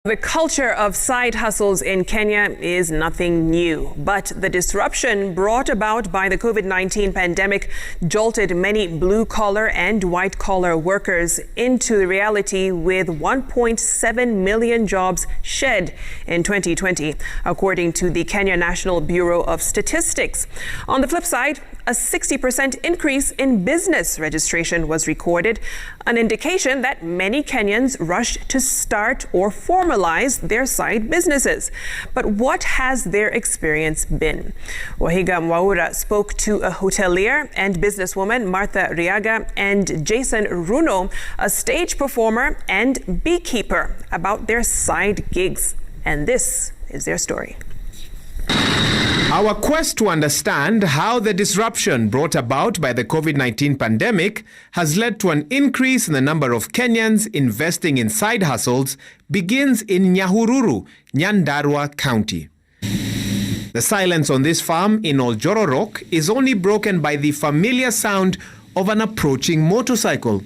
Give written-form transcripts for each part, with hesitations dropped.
The culture of side hustles in Kenya is nothing new, but the disruption brought about by the COVID-19 pandemic jolted many blue-collar and white-collar workers into reality, with 1.7 million jobs shed in 2020, according to the Kenya National Bureau of Statistics. On the flip side, a 60% increase in business registration was recorded, an indication that many Kenyans rushed to start or formalize their side businesses. But what has their experience been? Waihiga Mwaura spoke to a hotelier and businesswoman, Riaga, and Jason Runo, a stage performer and beekeeper, about their side gigs. And this is their story. Our quest to understand how the disruption brought about by the COVID-19 pandemic has led to an increase in the number of Kenyans investing in side hustles begins in Nyahururu, Nyandarua County. The silence on this farm in Oljororok is only broken by the familiar sound of an approaching motorcycle.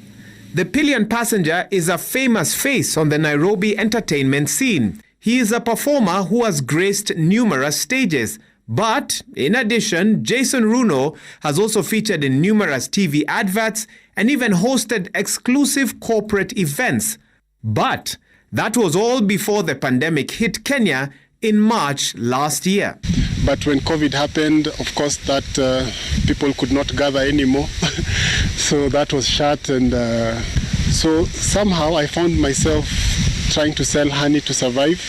The pillion passenger is a famous face on the Nairobi entertainment scene. He is a performer who has graced numerous stages. But, in addition, Jason Runo has also featured in numerous TV adverts and even hosted exclusive corporate events. But that was all before the pandemic hit Kenya in March last year. But when COVID happened, of course, that people could not gather anymore. So that was shut, and so somehow I found myself trying to sell honey to survive.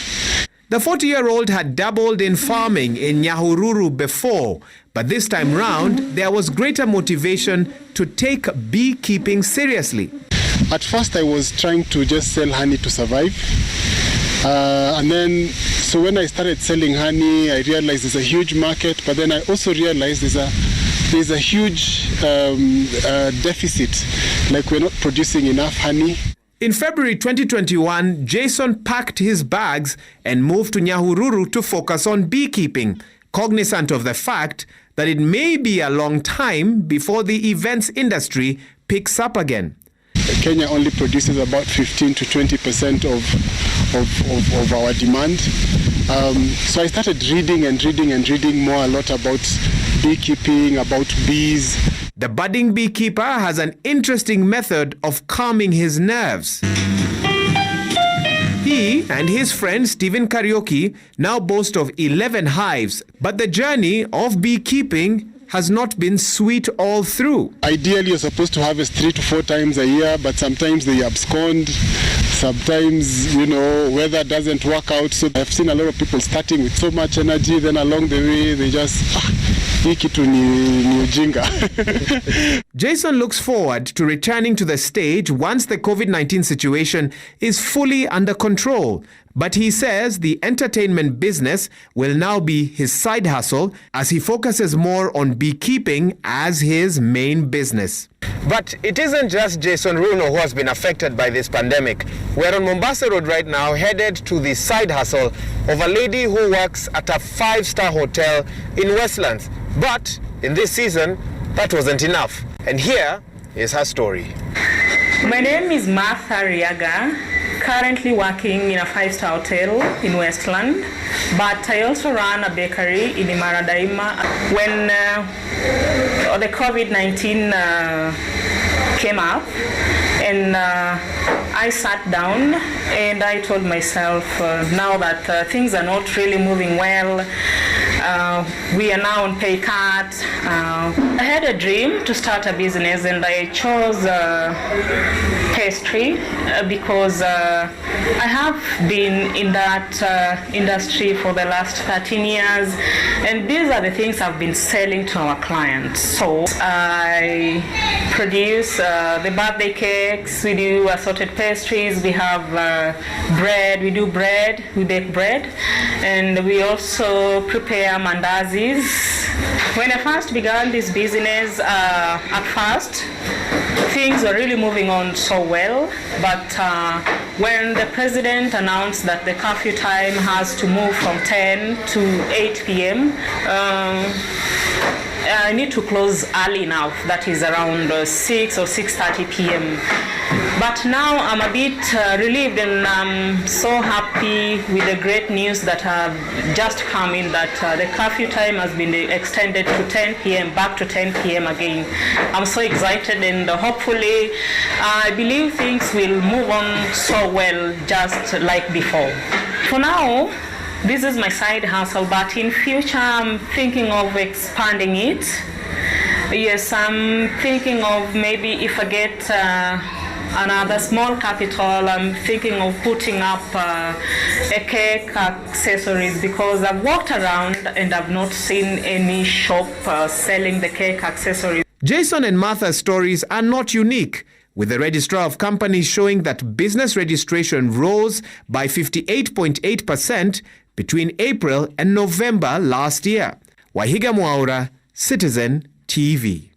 The 40-year-old had dabbled in farming in Nyahururu before, but this time round, there was greater motivation to take beekeeping seriously. At first, I was trying to just sell honey to survive. And then, so when I started selling honey, I realized there's a huge market, but then I also realized there's a huge deficit, like we're not producing enough honey. In February 2021, Jason packed his bags and moved to Nyahururu to focus on beekeeping, cognizant of the fact that it may be a long time before the events industry picks up again. Kenya only produces about 15 to 20% of our demand. So I started reading more a lot about beekeeping, about bees. The budding beekeeper has an interesting method of calming his nerves. He and his friend Stephen Karaoke now boast of 11 hives, but the journey of beekeeping has not been sweet all through. Ideally, you're supposed to harvest 3 to 4 times a year, but sometimes they abscond. Sometimes, weather doesn't work out. So I've seen a lot of people starting with so much energy, then along the way, they just... Jason looks forward to returning to the stage once the COVID-19 situation is fully under control. But he says the entertainment business will now be his side hustle as he focuses more on beekeeping as his main business. But it isn't just Jason Runo who has been affected by this pandemic. We're on Mombasa Road right now, headed to the side hustle of a lady who works at a 5-star hotel in Westlands. But in this season, that wasn't enough. And here is her story. My name is Riaga, currently working in a 5-star hotel in Westland, but I also run a bakery in Imaradaima. When the COVID-19 came up, and I sat down and I told myself, now that things are not really moving well, we are now on pay cut. I had a dream to start a business, and I chose pastry because I have been in that industry for the last 13 years, and these are the things I've been selling to our clients. So I produce the birthday cakes, we do assorted pastries, we have bread, we bake bread, and we also prepare mandazis. When I first began this business, at first, things were really moving on so well, but when the president announced that the curfew time has to move from 10 to 8 p.m., I need to close early now, that is around 6 or 6:30 p.m. But now I'm a bit relieved, and I'm so happy with the great news that have just come in, that the curfew time has been extended to 10 p.m., back to 10 p.m. again. I'm so excited, and hopefully I believe things will move on so well, just like before. For now, this is my side hustle, but in future I'm thinking of expanding it. Yes, I'm thinking of maybe if I get another small capital, I'm thinking of putting up a cake accessories, because I've walked around and I've not seen any shop selling the cake accessories. Jason and Martha's stories are not unique, with the Registrar of Companies showing that business registration rose by 58.8% between April and November last year. Waihiga Mwaura, Citizen TV.